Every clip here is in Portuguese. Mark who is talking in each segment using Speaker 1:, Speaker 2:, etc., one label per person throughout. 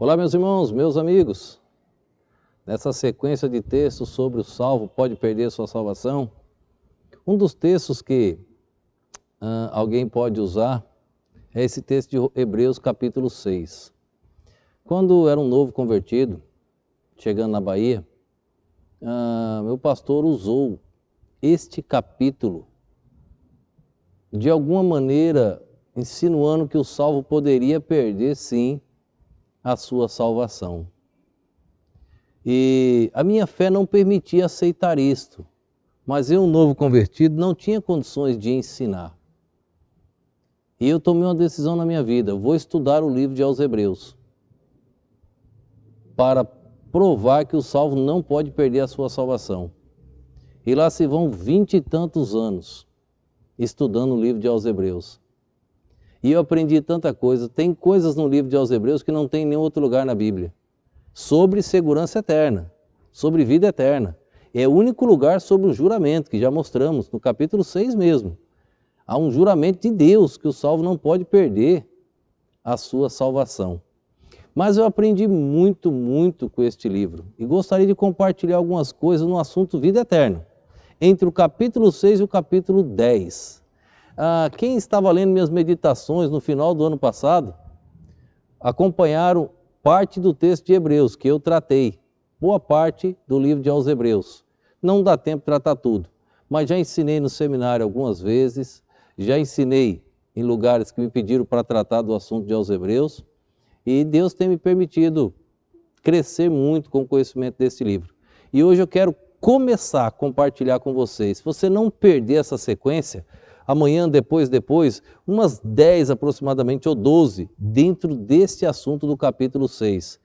Speaker 1: Olá, meus irmãos, meus amigos. Nessa sequência de textos sobre o salvo pode perder sua salvação, um dos textos que alguém pode usar é esse texto de Hebreus capítulo 6. Quando eu era um novo convertido, chegando na Bahia, meu pastor usou este capítulo de alguma maneira insinuando que o salvo poderia perder sim a sua salvação. E a minha fé não permitia aceitar isto, mas eu, um novo convertido, não tinha condições de ensinar. E eu tomei uma decisão na minha vida: vou estudar o livro de aos Hebreus para provar que o salvo não pode perder a sua salvação. E lá se vão 20 e tantos anos estudando o livro de aos Hebreus. E eu aprendi tanta coisa. Tem coisas no livro de aos Hebreus que não tem em nenhum outro lugar na Bíblia. Sobre segurança eterna, sobre vida eterna. É o único lugar sobre o juramento, que já mostramos no capítulo 6 mesmo. Há um juramento de Deus que o salvo não pode perder a sua salvação. Mas eu aprendi muito com este livro e gostaria de compartilhar algumas coisas no assunto vida eterna, entre o capítulo 6 e o capítulo 10. Quem estava lendo minhas meditações no final do ano passado, acompanharam parte do texto de Hebreus que eu tratei, boa parte do livro de aos Hebreus. Não dá tempo de tratar tudo, mas já ensinei no seminário algumas vezes, já ensinei em lugares que me pediram para tratar do assunto de aos Hebreus, e Deus tem me permitido crescer muito com o conhecimento desse livro. E hoje eu quero começar a compartilhar com vocês. Se você não perder essa sequência, amanhã, depois, umas 10 aproximadamente, ou 12, dentro deste assunto do capítulo 6.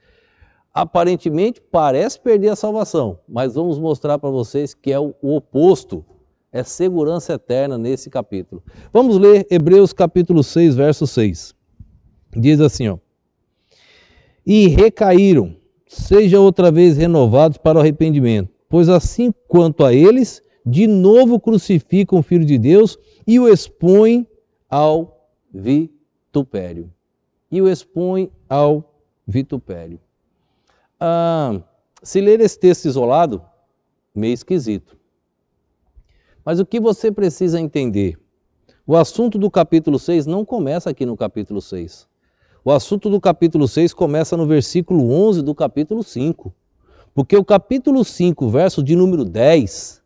Speaker 1: Aparentemente parece perder a salvação, mas vamos mostrar para vocês que é o oposto, é segurança eterna nesse capítulo. Vamos ler Hebreus capítulo 6, verso 6. Diz assim, ó: E recaíram, sejam outra vez renovados para o arrependimento, pois assim quanto a eles, de novo crucificam o Filho de Deus e o expõem ao vitupério. Se ler esse texto isolado, meio esquisito. Mas o que você precisa entender? O assunto do capítulo 6 não começa aqui no capítulo 6. O assunto do capítulo 6 começa no versículo 11 do capítulo 5. Porque o capítulo 5, verso de número 10,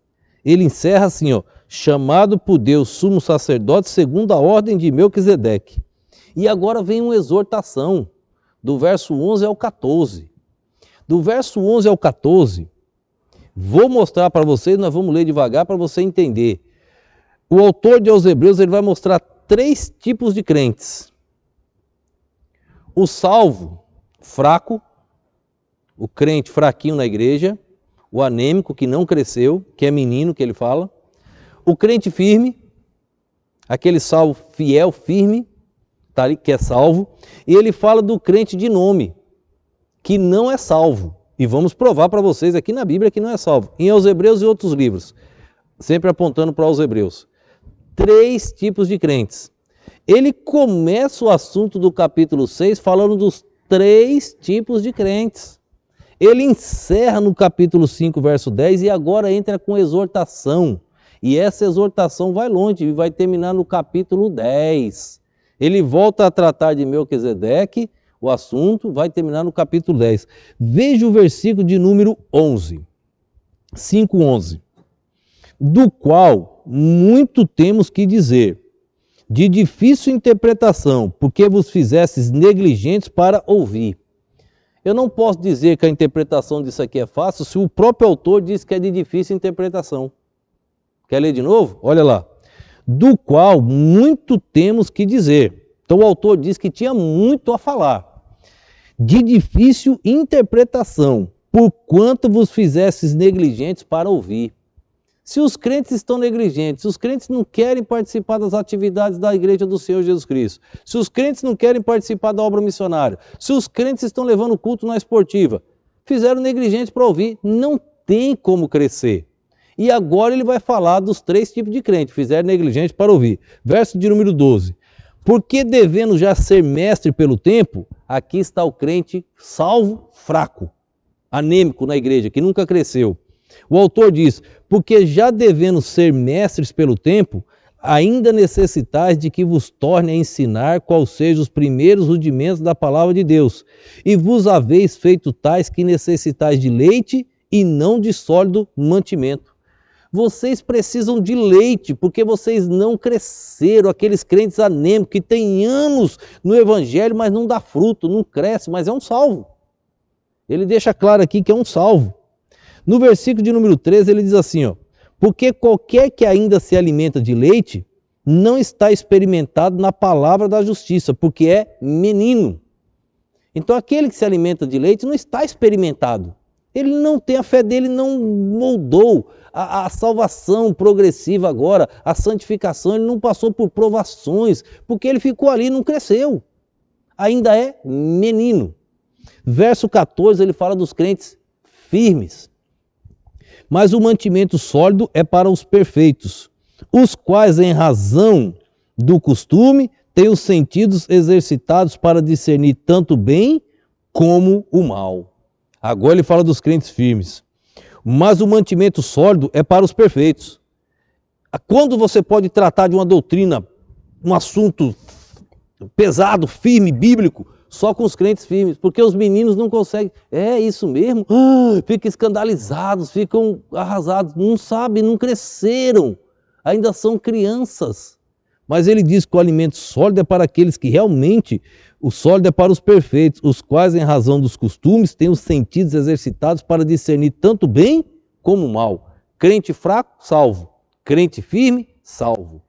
Speaker 1: ele encerra assim, ó: chamado por Deus sumo sacerdote segundo a ordem de Melquisedeque. E agora vem uma exortação, do verso 11 ao 14. Do verso 11 ao 14, vou mostrar para vocês, nós vamos ler devagar para você entender. O autor de aos Hebreus, ele vai mostrar 3 tipos de crentes. O salvo fraco, o crente fraquinho na igreja, o anêmico que não cresceu, que é menino que ele fala, o crente firme, aquele salvo fiel, firme, tá ali, que é salvo, e ele fala do crente de nome, que não é salvo. E vamos provar para vocês aqui na Bíblia que não é salvo. Em aos Hebreus e outros livros, sempre apontando para os Hebreus. 3 tipos de crentes. Ele começa o assunto do capítulo 6 falando dos 3 tipos de crentes. Ele encerra no capítulo 5, verso 10, e agora entra com exortação. E essa exortação vai longe e vai terminar no capítulo 10. Ele volta a tratar de Melquisedeque, o assunto vai terminar no capítulo 10. Veja o versículo de número 11. 5:11. Do qual muito temos que dizer, de difícil interpretação, porque vos fizestes negligentes para ouvir. Eu não posso dizer que a interpretação disso aqui é fácil se o próprio autor diz que é de difícil interpretação. Quer ler de novo? Olha lá. Do qual muito temos que dizer. Então o autor diz que tinha muito a falar. De difícil interpretação, porquanto vos fizestes negligentes para ouvir. Se os crentes estão negligentes, se os crentes não querem participar das atividades da igreja do Senhor Jesus Cristo, se os crentes não querem participar da obra missionária, se os crentes estão levando culto na esportiva, fizeram negligentes para ouvir, não tem como crescer. E agora ele vai falar dos 3 tipos de crente, fizeram negligentes para ouvir. Verso de número 12. Porque devendo já ser mestre pelo tempo, aqui está o crente salvo, fraco, anêmico na igreja, que nunca cresceu. O autor diz, porque já devendo ser mestres pelo tempo, ainda necessitais de que vos torne a ensinar quais sejam os primeiros rudimentos da palavra de Deus, e vos haveis feito tais que necessitais de leite e não de sólido mantimento. Vocês precisam de leite, porque vocês não cresceram, aqueles crentes anêmicos que têm anos no evangelho, mas não dá fruto, não cresce, mas é um salvo. Ele deixa claro aqui que é um salvo. No versículo de número 13 ele diz assim, ó, porque qualquer que ainda se alimenta de leite, não está experimentado na palavra da justiça, porque é menino. Então aquele que se alimenta de leite não está experimentado. Ele não tem, a fé dele não moldou a salvação progressiva agora, a santificação, ele não passou por provações, porque ele ficou ali e não cresceu. Ainda é menino. Verso 14 ele fala dos crentes firmes. Mas o mantimento sólido é para os perfeitos, os quais em razão do costume têm os sentidos exercitados para discernir tanto o bem como o mal. Agora ele fala dos crentes firmes. Mas o mantimento sólido é para os perfeitos. Quando você pode tratar de uma doutrina, um assunto pesado, firme, bíblico, só com os crentes firmes, porque os meninos não conseguem. É isso mesmo? Ficam escandalizados, ficam arrasados, não sabem, não cresceram, ainda são crianças. Mas ele diz que o alimento sólido é para aqueles que realmente, o sólido é para os perfeitos, os quais, em razão dos costumes, têm os sentidos exercitados para discernir tanto o bem como o mal. Crente fraco, salvo. Crente firme, salvo.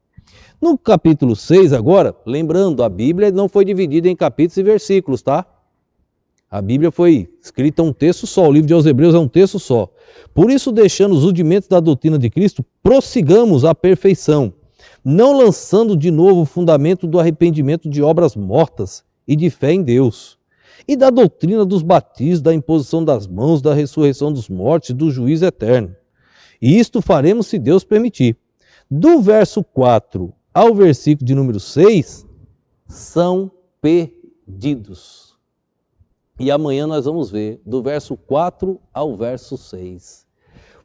Speaker 1: No capítulo 6 agora, lembrando, a Bíblia não foi dividida em capítulos e versículos, tá? A Bíblia foi escrita um texto só, o livro de Hebreus é um texto só. Por isso, deixando os rudimentos da doutrina de Cristo, prossigamos à perfeição, não lançando de novo o fundamento do arrependimento de obras mortas e de fé em Deus, e da doutrina dos batismos, da imposição das mãos, da ressurreição dos mortos e do juízo eterno. E isto faremos se Deus permitir. Do verso 4 ao versículo de número 6, são perdidos. E amanhã nós vamos ver do verso 4 ao verso 6.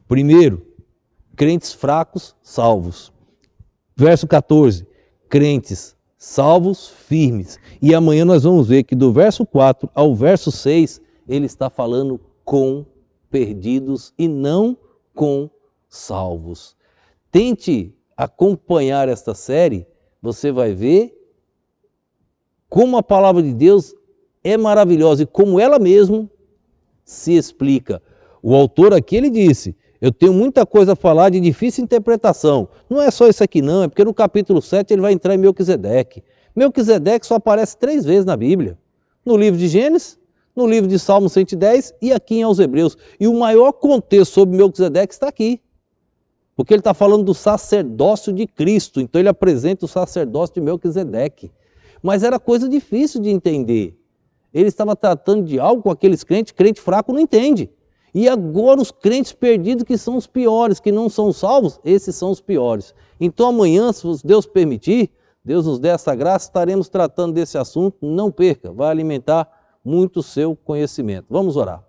Speaker 1: Primeiro, crentes fracos, salvos. Verso 14, crentes salvos, firmes. E amanhã nós vamos ver que do verso 4 ao verso 6, ele está falando com perdidos e não com salvos. Tente acompanhar esta série, você vai ver como a palavra de Deus é maravilhosa e como ela mesma se explica. O autor aqui, ele disse, eu tenho muita coisa a falar de difícil interpretação. Não é só isso aqui não, é porque no capítulo 7 ele vai entrar em Melquisedeque. Melquisedeque só aparece 3 vezes na Bíblia. No livro de Gênesis, no livro de Salmo 110 e aqui em aos Hebreus. E o maior contexto sobre Melquisedeque está aqui. Porque ele está falando do sacerdócio de Cristo. Então ele apresenta o sacerdócio de Melquisedeque. Mas era coisa difícil de entender. Ele estava tratando de algo com aqueles crentes, crente fraco não entende. E agora os crentes perdidos que são os piores, que não são salvos, esses são os piores. Então amanhã, se Deus permitir, Deus nos dê essa graça, estaremos tratando desse assunto. Não perca, vai alimentar muito o seu conhecimento. Vamos orar.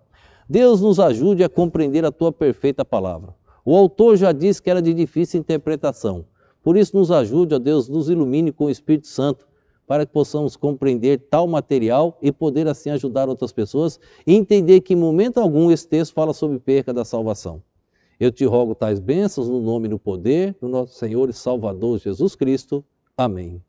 Speaker 1: Deus nos ajude a compreender a tua perfeita palavra. O autor já disse que era de difícil interpretação. Por isso nos ajude, ó Deus, nos ilumine com o Espírito Santo, para que possamos compreender tal material e poder assim ajudar outras pessoas e entender que em momento algum esse texto fala sobre perca da salvação. Eu te rogo tais bênçãos no nome e no poder do nosso Senhor e Salvador Jesus Cristo. Amém.